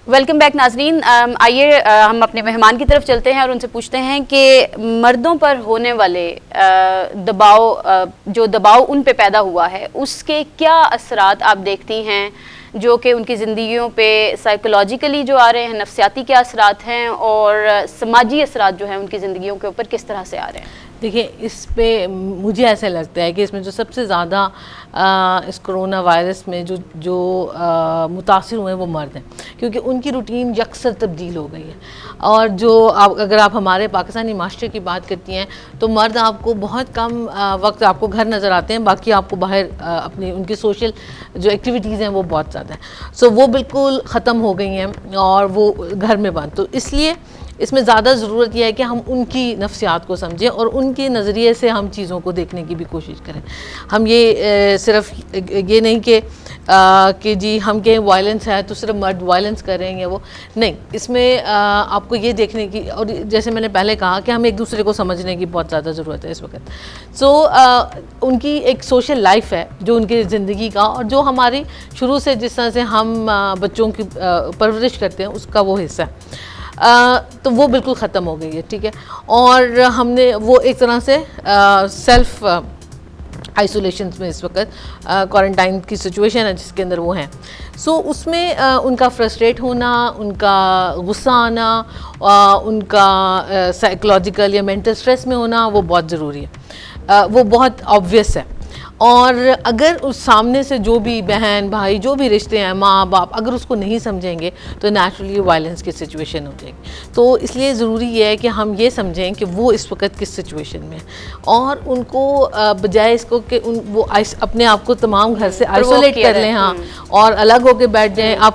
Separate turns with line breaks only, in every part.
Welcome back ناظرین. آئیے ہم اپنے مہمان کی طرف چلتے ہیں اور ان سے پوچھتے ہیں کہ مردوں پر ہونے والے دباؤ ان پہ پیدا ہوا ہے اس کے کیا اثرات آپ دیکھتی ہیں جو کہ ان کی زندگیوں پہ سائیکولوجیکلی جو آ رہے ہیں, نفسیاتی کیا اثرات ہیں اور سماجی اثرات جو ہیں ان کی زندگیوں کے اوپر کس طرح سے آ رہے ہیں؟
دیکھیں, اس پہ مجھے ایسا لگتا ہے کہ اس میں جو سب سے زیادہ اس کرونا وائرس میں جو متاثر ہوئے ہیں وہ مرد ہیں, کیونکہ ان کی روٹین یکسر تبدیل ہو گئی ہے. اور جو اگر آپ ہمارے پاکستانی معاشرے کی بات کرتی ہیں تو مرد آپ کو بہت کم وقت آپ کو گھر نظر آتے ہیں, باقی آپ کو باہر اپنی ان کی سوشل جو ایکٹیویٹیز ہیں وہ بہت زیادہ ہیں. سو وہ بالکل ختم ہو گئی ہیں اور وہ گھر میں بند. تو اس لیے اس میں زیادہ ضرورت یہ ہے کہ ہم ان کی نفسیات کو سمجھیں اور ان کے نظریے سے ہم چیزوں کو دیکھنے کی بھی کوشش کریں. ہم یہ صرف یہ نہیں کہ جی ہم کہیں وائلنس ہے تو صرف مرد وائلنس کر رہے ہیں یا وہ نہیں. اس میں آپ کو یہ دیکھنے کی, اور جیسے میں نے پہلے کہا کہ ہم ایک دوسرے کو سمجھنے کی بہت زیادہ ضرورت ہے اس وقت. سو ان کی ایک سوشل لائف ہے جو ان کی زندگی کا, اور جو ہماری شروع سے جس طرح سے ہم بچوں کی پرورش کرتے ہیں اس کا وہ حصہ ہے, تو وہ بالکل ختم ہو گئی ہے. ٹھیک ہے, اور ہم نے وہ ایک طرح سے سیلف آئسولیشنز میں اس وقت کوارنٹائن کی سچویشن ہے جس کے اندر وہ ہیں. سو اس میں ان کا فرسٹریٹ ہونا, ان کا غصہ آنا, ان کا سائیکولوجیکل یا مینٹل اسٹریس میں ہونا وہ بہت ضروری ہے, وہ بہت آبویس ہے. اور اگر اس سامنے سے جو بھی بہن بھائی جو بھی رشتے ہیں, ماں باپ, اگر اس کو نہیں سمجھیں گے تو نیچرلی وائلنس کی سچویشن ہو جائے گی. تو اس لیے ضروری یہ ہے کہ ہم یہ سمجھیں کہ وہ اس وقت کس سچویشن میں ہیں, اور ان کو بجائے اس کو کہ وہ اپنے آپ کو تمام گھر سے آئسولیٹ کر لیں, ہاں, اور الگ ہو کے بیٹھ جائیں. آپ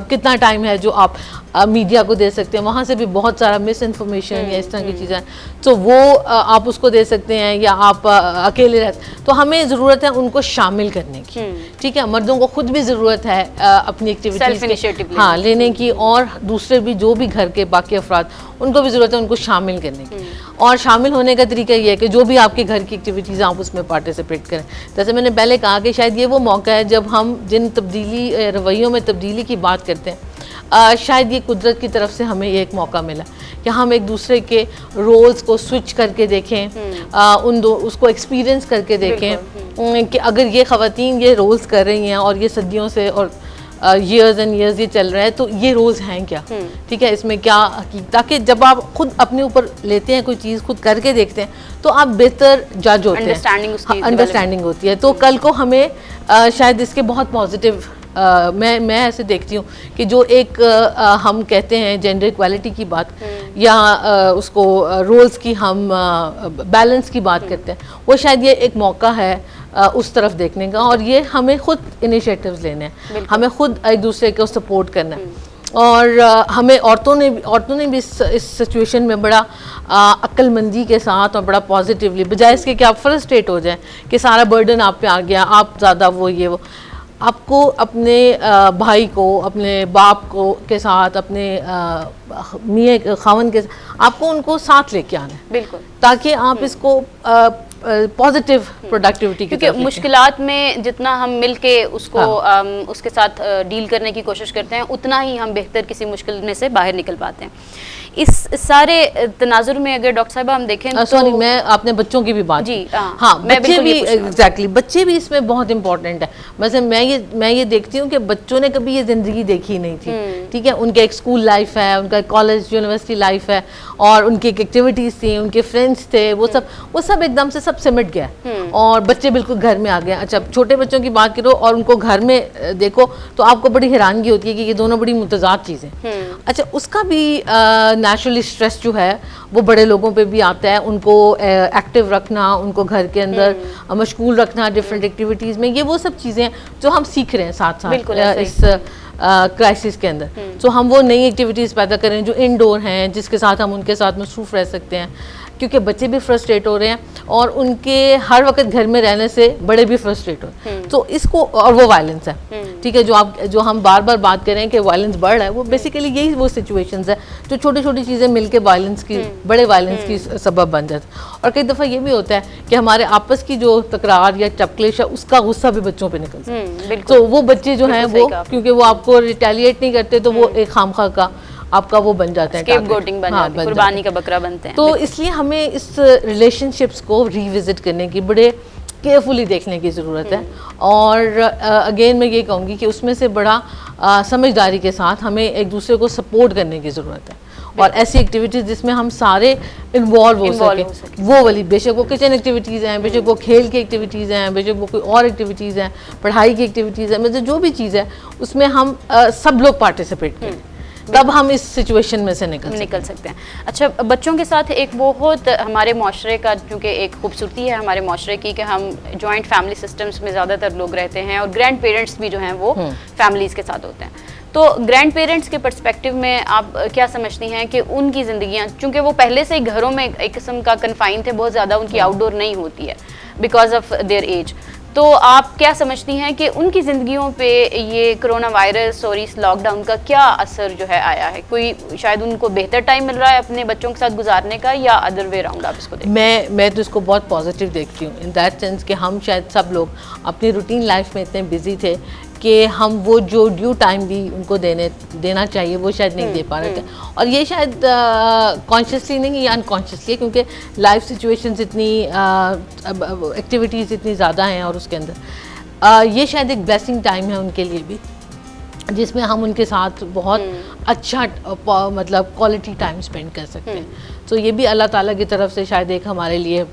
کتنا ٹائم ہے جو آپ میڈیا کو دے سکتے ہیں, وہاں سے بھی بہت سارا مس انفارمیشن یا اس طرح کی چیزیں, تو وہ آپ اس کو دے سکتے ہیں, یا آپ اکیلے رہتے. تو ہمیں ضرورت ہے ان کو شامل کرنے کی. ٹھیک ہے, مردوں کو خود بھی ضرورت ہے اپنی ایکٹیویٹیز ہاں لینے کی, اور دوسرے بھی جو بھی گھر کے باقی افراد ان کو بھی ضرورت ہے ان کو شامل کرنے کی. اور شامل ہونے کا طریقہ یہ ہے کہ جو بھی آپ کے گھر کی ایکٹیویٹیز آپ اس میں پارٹیسپیٹ کریں. جیسے میں نے پہلے کہا کہ شاید یہ وہ موقع ہے جب ہم جن رویوں میں تبدیلی کی بات کرتے ہیں, شاید یہ قدرت کی طرف سے ہمیں یہ ایک موقع ملا کہ ہم ایک دوسرے کے رولز کو سوئچ کر کے دیکھیں, اس کو ایکسپیرینس کر کے دیکھیں کہ اگر یہ خواتین یہ رولز کر رہی ہیں اور یہ صدیوں سے اور ایئرز اینڈ ایئرز یہ چل رہا ہے, تو یہ رولز ہیں کیا. ٹھیک ہے, اس میں کیا حقیقت, تاکہ جب آپ خود اپنے اوپر لیتے ہیں کوئی چیز, خود کر کے دیکھتے ہیں, تو آپ بہتر جج ہوتے ہیں, انڈرسٹینڈنگ ہوتی ہے. تو کل کو ہمیں شاید اس کے بہت پازیٹیو, میں ایسے دیکھتی ہوں کہ جو ایک ہم کہتے ہیں جینڈر ایکویلٹی کی بات, یا اس کو رولز کی ہم بیلنس کی بات کرتے ہیں, وہ شاید یہ ایک موقع ہے اس طرف دیکھنے کا. اور یہ ہمیں خود انیشیٹوز لینے ہیں, ہمیں خود ایک دوسرے کو سپورٹ کرنا ہے. اور ہمیں عورتوں نے بھی اس سچویشن میں بڑا عقل مندی کے ساتھ اور بڑا پازیٹیولی, بجائے اس کے کہ آپ فرسٹریٹ ہو جائیں کہ سارا برڈن آپ پہ آ گیا, آپ زیادہ وہ یہ وہ, آپ کو اپنے بھائی کو, اپنے باپ کو کے ساتھ, اپنے میاں خاوند کے ساتھ, آپ کو ان کو ساتھ لے کے آنا ہے,
بالکل,
تاکہ آپ اس کو پازیٹیو پروڈکٹیوٹی کی
کیونکہ مشکلات میں جتنا ہم مل کے اس کو اس کے ساتھ ڈیل کرنے کی کوشش کرتے ہیں, اتنا ہی ہم بہتر کسی مشکل میں سے باہر نکل پاتے ہیں. اس سارے تناظر میں اگر ڈاکٹر صاحبہ ہم دیکھیں,
سوری میں آپ نے بچوں کی بھی بات,
جی
ہاں, بچے بھی ایگزیکٹلی, بچے بھی اس میں بہت امپورٹنٹ ہے. ویسے میں یہ دیکھتی ہوں کہ بچوں نے کبھی یہ زندگی دیکھی نہیں تھی. ٹھیک ہے, ان کا ایک اسکول لائف ہے, ان کا کالج یونیورسٹی لائف ہے, اور ان کی ایک ایکٹیویٹیز تھیں, ان کے فرینڈس تھے, وہ سب ایک دم سے سب سمٹ گیا, اور بچے بالکل گھر میں آ گئے. اچھا, چھوٹے بچوں کی بات کرو اور ان کو گھر میں دیکھو تو آپ کو بڑی حیرانگی ہوتی ہے کہ یہ دونوں بڑی متضاد چیزیں. اچھا, اس کا بھی نیچرلی اسٹریس جو ہے وہ بڑے لوگوں پہ بھی آتا ہے, ان کو ایکٹیو رکھنا, ان کو گھر کے اندر مشغول رکھنا ڈفرینٹ ایکٹیویٹیز میں, یہ وہ سب چیزیں جو ہم سیکھ رہے ہیں ساتھ ساتھ اس کرائسس کے اندر. تو ہم وہ نئی ایکٹیویٹیز پیدا کریں جو انڈور ہیں, جس کے ساتھ ہم ان کے ساتھ مصروف رہ سکتے ہیں, کیونکہ بچے بھی فرسٹریٹ ہو رہے ہیں اور ان کے ہر وقت گھر میں رہنے سے بڑے بھی فرسٹریٹ ہو رہے ہیں. تو اس کو, اور وہ وائلنس ہے, ٹھیک ہے, جو ہم بار بار بات کر رہے ہیں کہ وائلنس بڑھ رہا ہے, وہ بیسیکلی یہی وہ سچویشنز ہیں جو چھوٹی چھوٹی چیزیں مل کے وائلنس کی, بڑے وائلنس کی سبب بن جاتے ہیں. اور کئی دفعہ یہ بھی ہوتا ہے کہ ہمارے آپس کی جو تکرار یا چپکلیش ہے اس کا غصہ بھی بچوں پہ نکلتا ہے. تو وہ بچے جو ہیں وہ, کیونکہ وہ آپ کو ریٹیلیٹ نہیں کرتے, تو وہ ایک خامخواہ کا آپ کا وہ بن جاتے ہیں,
اسکیپ گوٹنگ بن جاتی ہے, قربانی کا بکرا بنتے ہیں.
تو اس لیے ہمیں اس ریلیشن شپس کو ریوزٹ کرنے کی, بڑے کیئرفلی دیکھنے کی ضرورت ہے. اور اگین میں یہ کہوں گی کہ اس میں سے بڑا سمجھداری کے ساتھ ہمیں ایک دوسرے کو سپورٹ کرنے کی ضرورت ہے, اور ایسی ایکٹیویٹیز جس میں ہم سارے انوالو ہو سکیں, وہ والی, بے شک وہ کچن ایکٹیویٹیز ہیں, بے شک وہ کھیل کی ایکٹیویٹیز ہیں, بے شک وہ کوئی اور ایکٹیویٹیز ہیں, پڑھائی کی ایکٹیویٹیز ہیں, مطلب جو بھی چیز ہے اس میں ہم سب لوگ پارٹیسپیٹ کریں, تب ہم اس سچویشن میں سے نکل سکتے
ہیں. اچھا, بچوں کے ساتھ ایک بہت ہمارے معاشرے کا, چونکہ ایک خوبصورتی ہے ہمارے معاشرے کی کہ ہم جوائنٹ فیملی سسٹمز میں زیادہ تر لوگ رہتے ہیں, اور گرینڈ پیرنٹس بھی جو ہیں وہ فیملیز کے ساتھ ہوتے ہیں. تو گرینڈ پیرنٹس کے پرسپیکٹیو میں آپ کیا سمجھتی ہیں کہ ان کی زندگیاں, چونکہ وہ پہلے سے ہی گھروں میں ایک قسم کا کنفائن تھے, بہت زیادہ ان کی آؤٹ ڈور نہیں ہوتی ہے بیکاز آف دیئر ایج, تو آپ کیا سمجھتی ہیں کہ ان کی زندگیوں پہ یہ کرونا وائرس اور اس لاک ڈاؤن کا کیا اثر جو ہے آیا ہے؟ کوئی شاید ان کو بہتر ٹائم مل رہا ہے اپنے بچوں کے ساتھ گزارنے کا, یا ادر وے راؤنڈ آپ اس کو دیکھیں؟
میں تو اس کو بہت پازیٹیو دیکھتی ہوں, ان دیٹ سینس کہ ہم شاید سب لوگ اپنی روٹین لائف میں اتنے بزی تھے کہ ہم وہ جو ڈیو ٹائم بھی ان کو دینا چاہیے وہ شاید نہیں دے پا رہے تھے. اور یہ شاید کانشیسلی نہیں یا انکانشیسلی, کیونکہ لائف سچویشنز اتنی, ایکٹیویٹیز اتنی زیادہ ہیں, اور اس کے اندر یہ شاید ایک بلیسنگ ٹائم ہے ان کے لیے بھی, جس میں ہم ان کے ساتھ بہت اچھا مطلب کوالٹی ٹائم اسپینڈ کر سکتے ہیں. تو یہ بھی اللہ تعالیٰ کی طرف سے شاید ایک ہمارے لیے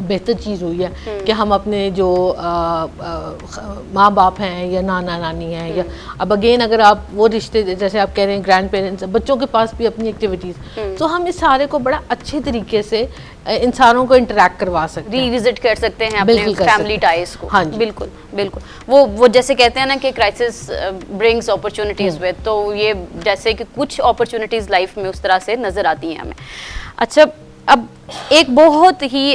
بہتر چیز ہوئی ہے کہ ہم اپنے جو ماں باپ ہیں یا نانا نانی ہیں, یا اب اگین اگر آپ وہ رشتے جیسے آپ کہہ رہے ہیں گرینڈ پیرنٹس, بچوں کے پاس بھی اپنی ایکٹیویٹیز, تو ہم اس سارے کو بڑا اچھے طریقے سے انسانوں کو انٹریکٹ کروا سکتے ہیں,
ریوزٹ کر سکتے ہیں اپنے فیملی ٹائز کو. بالکل بالکل, وہ جیسے کہتے ہیں نا کہ کرائسس برنگس اپرچونیٹیز ود, تو یہ جیسے کہ کچھ اپرچونیٹیز لائف میں اس طرح سے نظر آتی ہیں ہمیں. اچھا, اب ایک بہت ہی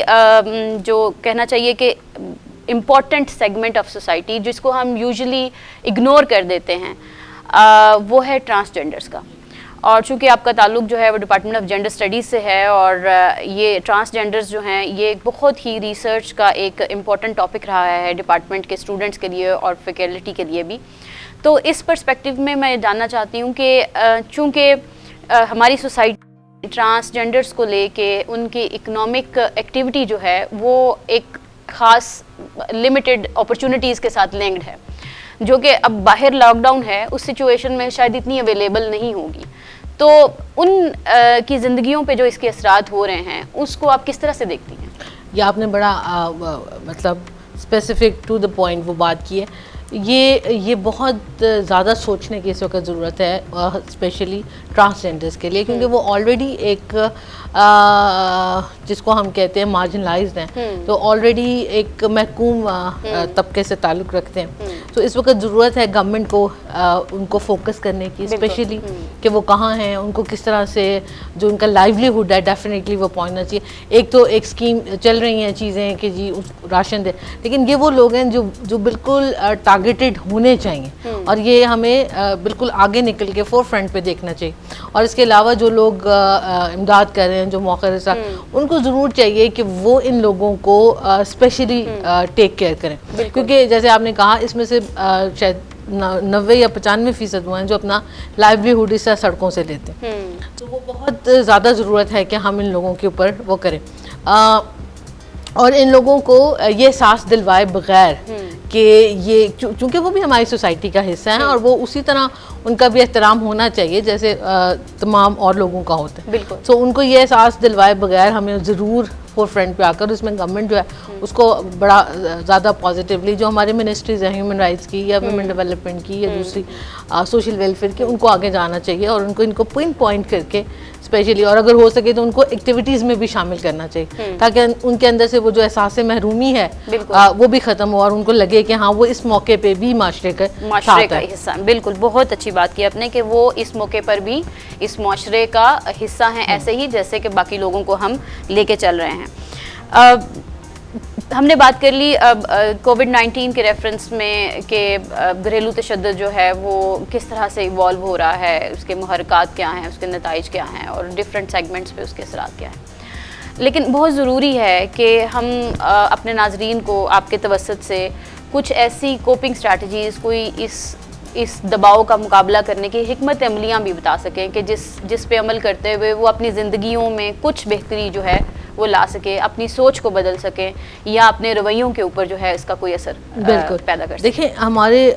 جو کہنا چاہیے کہ امپورٹنٹ سیگمنٹ آف سوسائٹی جس کو ہم یوزلی اگنور کر دیتے ہیں, وہ ہے ٹرانسجینڈرز کا. اور چونکہ آپ کا تعلق جو ہے وہ ڈپارٹمنٹ آف جینڈر اسٹڈیز سے ہے, اور یہ ٹرانسجینڈرز جو ہیں یہ ایک بہت ہی ریسرچ کا ایک امپورٹنٹ ٹاپک رہا ہے ڈپارٹمنٹ کے اسٹوڈنٹس کے لیے اور فیکلٹی کے لیے بھی. تو اس پرسپیکٹیو میں جاننا چاہتی ہوں کہ چونکہ ہماری سوسائٹی ٹرانسجینڈرز کو لے کے ان کی اکنامک ایکٹیویٹی جو ہے وہ ایک خاص لمیٹڈ اپرچونیٹیز کے ساتھ لنکڈ ہے, جو کہ اب باہر لاک ڈاؤن ہے اس سچویشن میں شاید اتنی اویلیبل نہیں ہوگی. تو ان کی زندگیوں پہ جو اس کے اثرات ہو رہے ہیں اس کو آپ کس طرح سے دیکھتی ہیں؟
یہ آپ نے بڑا مطلب اسپیسیفک ٹو دا پوائنٹ وہ بات کی ہے. یہ بہت زیادہ سوچنے کی اس وقت ضرورت ہے, اسپیشلی ٹرانسجینڈرز کے لیے, کیونکہ وہ آلریڈی ایک جس کو ہم کہتے ہیں مارجنلائزڈ ہیں, تو آلریڈی ایک محکوم طبقے سے تعلق رکھتے ہیں. تو اس وقت ضرورت ہے گورنمنٹ کو ان کو فوکس کرنے کی, اسپیشلی کہ وہ کہاں ہیں, ان کو کس طرح سے جو ان کا لائیولیہڈ ہے ڈیفینیٹلی وہ پہنچنا چاہیے. ایک تو ایک اسکیم چل رہی ہیں چیزیں کہ جی راشن دے, لیکن یہ وہ لوگ ہیں جو بالکل ٹارگیٹڈ ہونے چاہیے, اور یہ ہمیں بالکل آگے نکل کے فور فرنٹ پہ دیکھنا چاہیے. اور اس کے علاوہ جو لوگ امداد کر رہے ہیں, جو موقع رساں, ان کو ضرور چاہیے کہ وہ ان لوگوں کو اسپیشلی ٹیک کیئر کریں, کیونکہ جیسے آپ نے کہا اس میں سے شاید 90 یا 95% وہ ہیں جو اپنا لائیولیہڈ اس طرح سڑکوں سے لیتے ہیں. تو وہ بہت زیادہ ضرورت ہے کہ ہم ان لوگوں کے اوپر وہ کریں, اور ان لوگوں کو یہ احساس دلوائے بغیر کہ یہ چونکہ وہ بھی ہماری سوسائٹی کا حصہ ہیں, اور وہ اسی طرح ان کا بھی احترام ہونا چاہیے جیسے تمام اور لوگوں کا ہوتا ہے.
بالکل.
تو ان کو یہ احساس دلوائے بغیر ہمیں ضرور فور فرنٹ پہ آ کر, اس میں گورنمنٹ جو ہے اس کو بڑا زیادہ پازیٹیولی, جو ہمارے منسٹریز ہیں ہیومن رائٹس کی یا ویمن ڈیولپمنٹ کی یا دوسری سوشل ویلفیئر کی, ان کو آگے جانا چاہیے, اور ان کو پوائنٹ کر کے اسپیشلی, اور اگر ہو سکے تو ان کو ایکٹیویٹیز میں بھی شامل کرنا چاہیے تاکہ ان کے اندر سے وہ جو احساس محرومی ہے وہ بھی ختم ہو اور ان کو لگے کہ ہاں وہ اس موقع پہ بھی معاشرے کا
حصہ. بالکل, بہت اچھی بات کی آپ نے کہ وہ اس موقع پر بھی اس معاشرے کا حصہ ہیں, ایسے ہی جیسے کہ باقی لوگوں کو ہم لے کے چل رہے ہیں. ہم نے بات کر لی اب کووڈ-19 کے ریفرنس میں کہ گھریلو تشدد جو ہے وہ کس طرح سے ایوالو ہو رہا ہے, اس کے محرکات کیا ہیں, اس کے نتائج کیا ہیں اور ڈفرینٹ سیگمنٹس پہ اس کے اثرات کیا ہیں. لیکن بہت ضروری ہے کہ ہم اپنے ناظرین کو آپ کے توسط سے کچھ ایسی کوپنگ اسٹریٹجیز, کوئی اس دباؤ کا مقابلہ کرنے کی حکمت عملیاں بھی بتا سکیں کہ جس پہ عمل کرتے ہوئے وہ اپنی زندگیوں میں کچھ بہتری جو ہے وہ لا سکے, اپنی سوچ کو بدل سکیں یا اپنے رویوں کے اوپر جو ہے اس کا کوئی اثر پیدا کر سکیں.
دیکھیں ہمارے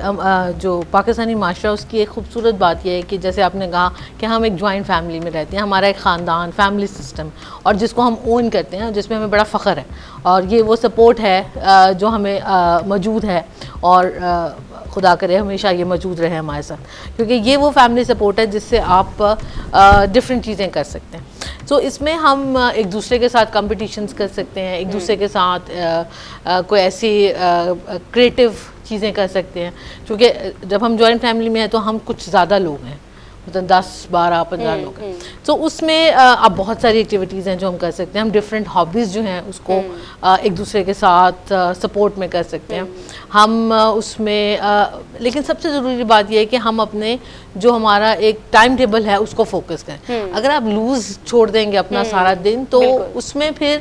جو پاکستانی معاشرہ اس کی ایک خوبصورت بات یہ ہے کہ جیسے آپ نے کہا کہ ہم ایک جوائنٹ فیملی میں رہتے ہیں, ہمارا ایک خاندان فیملی سسٹم, اور جس کو ہم اون کرتے ہیں, جس میں ہمیں بڑا فخر ہے, اور یہ وہ سپورٹ ہے جو ہمیں موجود ہے, اور خدا کرے ہمیشہ یہ موجود رہے ہمارے ساتھ, کیونکہ یہ وہ فیملی سپورٹ ہے جس سے آپ ڈفرینٹ چیزیں کر سکتے ہیں. سو اس میں ہم ایک دوسرے کے ساتھ کمپٹیشنز کر سکتے ہیں, ایک دوسرے کے ساتھ کوئی ایسی کریٹیو چیزیں کر سکتے ہیں, کیونکہ جب ہم جوائنٹ فیملی میں ہیں تو ہم کچھ زیادہ لوگ ہیں, مطلب 10 12 15 لوگ ہیں. تو اس میں اب بہت ساری ایکٹیویٹیز ہیں جو ہم کر سکتے ہیں. ہم ڈفرینٹ ہابیز جو ہیں اس کو ایک دوسرے کے ساتھ سپورٹ میں کر سکتے ہیں. ہم اس میں لیکن سب سے ضروری بات یہ ہے کہ ہم اپنے جو ہمارا ایک ٹائم ٹیبل ہے اس کو فوکس کریں. اگر آپ لوز چھوڑ دیں گے اپنا سارا دن تو اس میں پھر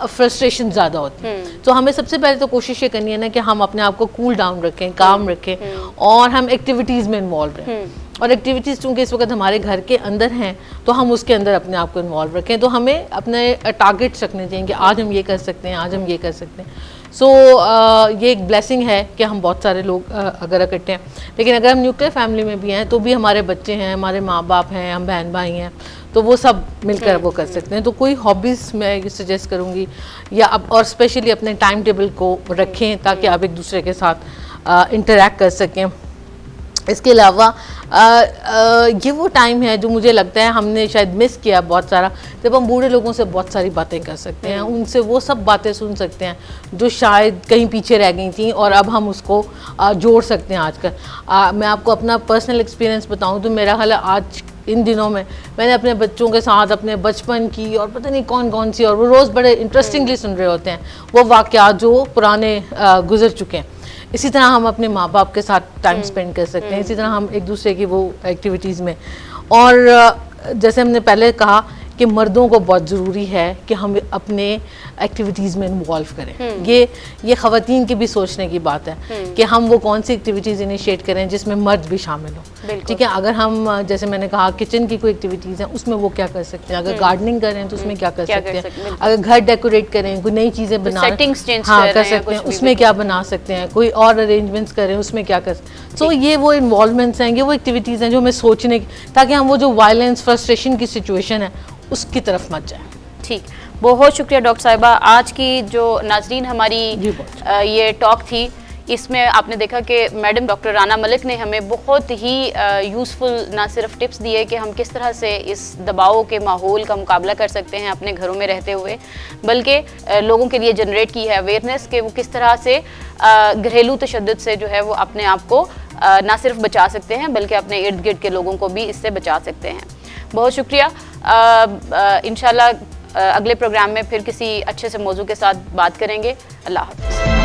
فرسٹریشن زیادہ ہوتی ہے. تو ہمیں سب سے پہلے تو کوشش یہ کرنی ہے نا کہ ہم اپنے آپ کو کول ڈاؤن رکھیں, کام رکھیں, اور ہم ایکٹیویٹیز میں انوالو رہیں. اور ایکٹیویٹیز چونکہ اس وقت ہمارے گھر کے اندر ہیں تو ہم اس کے اندر اپنے آپ کو انوالو رکھیں. تو ہمیں اپنے ٹارگیٹس رکھنے چاہیے کہ آج ہم یہ کر سکتے ہیں, آج ہم یہ کر سکتے ہیں. سو یہ ایک بلیسنگ ہے کہ ہم بہت سارے لوگ اگر اکٹھے ہیں. لیکن اگر ہم نیوکلیر فیملی میں بھی ہیں تو بھی ہمارے بچے ہیں, ہمارے ماں باپ ہیں, ہم بہن بھائی ہیں, تو وہ سب مل کر وہ کر سکتے ہیں. تو کوئی ہابیز میں یہ سجیسٹ کروں گی, یا اور اسپیشلی اپنے ٹائم ٹیبل کو رکھیں تاکہ آپ ایک دوسرے کے ساتھ انٹریکٹ کر سکیں. اس کے علاوہ یہ وہ ٹائم ہے جو مجھے لگتا ہے ہم نے شاید مس کیا بہت سارا, جب ہم بوڑھے لوگوں سے بہت ساری باتیں کر سکتے ہیں, ان سے وہ سب باتیں سن سکتے ہیں جو شاید کہیں پیچھے رہ گئی تھیں اور اب ہم اس کو جوڑ سکتے ہیں. آج کل میں آپ کو اپنا پرسنل ایکسپیرینس بتاؤں تو میرا خیال ہے آج ان دنوں میں نے اپنے بچوں کے ساتھ اپنے بچپن کی اور پتہ نہیں کون سی, اور وہ روز بڑے انٹرسٹنگلی سن رہے ہوتے ہیں وہ واقعات جو پرانے گزر چکے ہیں. اسی طرح ہم اپنے ماں باپ کے ساتھ ٹائم سپینڈ کر سکتے ہیں, اسی طرح ہم ایک دوسرے کی وہ ایکٹیویٹیز میں. اور جیسے ہم نے پہلے کہا کہ مردوں کو بہت ضروری ہے کہ ہم اپنے ایکٹیویٹیز میں انوالو کریں. یہ خواتین کی بھی سوچنے کی بات ہے کہ ہم وہ کون سی ایکٹیویٹیز انیشیٹ کریں جس میں مرد بھی شامل ہوں. ٹھیک ہے, اگر ہم جیسے میں نے کہا کچن کی کوئی ایکٹیویٹیز ہیں اس میں وہ کیا کر سکتے ہیں, اگر گارڈننگ کریں تو اس میں کیا کر سکتے ہیں, اگر گھر ڈیکوریٹ کریں, کوئی نئی چیزیں بنا کر سکتے ہیں اس میں کیا بنا سکتے ہیں, کوئی اور ارینجمنٹس کریں اس میں کیا کر سکتے ہیں. سو یہ وہ انوالومنٹس ہیں, یہ وہ ایکٹیویٹیز ہیں جو ہمیں سوچنے تاکہ ہم وہ جو وائلنس فرسٹریشن کی سچویشن ہے اس کی طرف مت جائیں.
ٹھیک, بہت شکریہ ڈاکٹر صاحبہ. آج کی جو ناظرین ہماری یہ ٹاک تھی اس میں آپ نے دیکھا کہ میڈم ڈاکٹر رانا ملک نے ہمیں بہت ہی یوزفل نہ صرف ٹپس دیے کہ ہم کس طرح سے اس دباؤ کے ماحول کا مقابلہ کر سکتے ہیں اپنے گھروں میں رہتے ہوئے, بلکہ لوگوں کے لیے جنریٹ کی ہے اویئرنیس کہ وہ کس طرح سے گھریلو تشدد سے جو ہے وہ اپنے آپ کو نہ صرف بچا سکتے ہیں بلکہ اپنے ارد گرد کے لوگوں کو بھی اس سے بچا سکتے ہیں. بہت شکریہ. انشاءاللہ اگلے پروگرام میں پھر کسی اچھے سے موضوع کے ساتھ بات کریں گے. اللہ حافظ.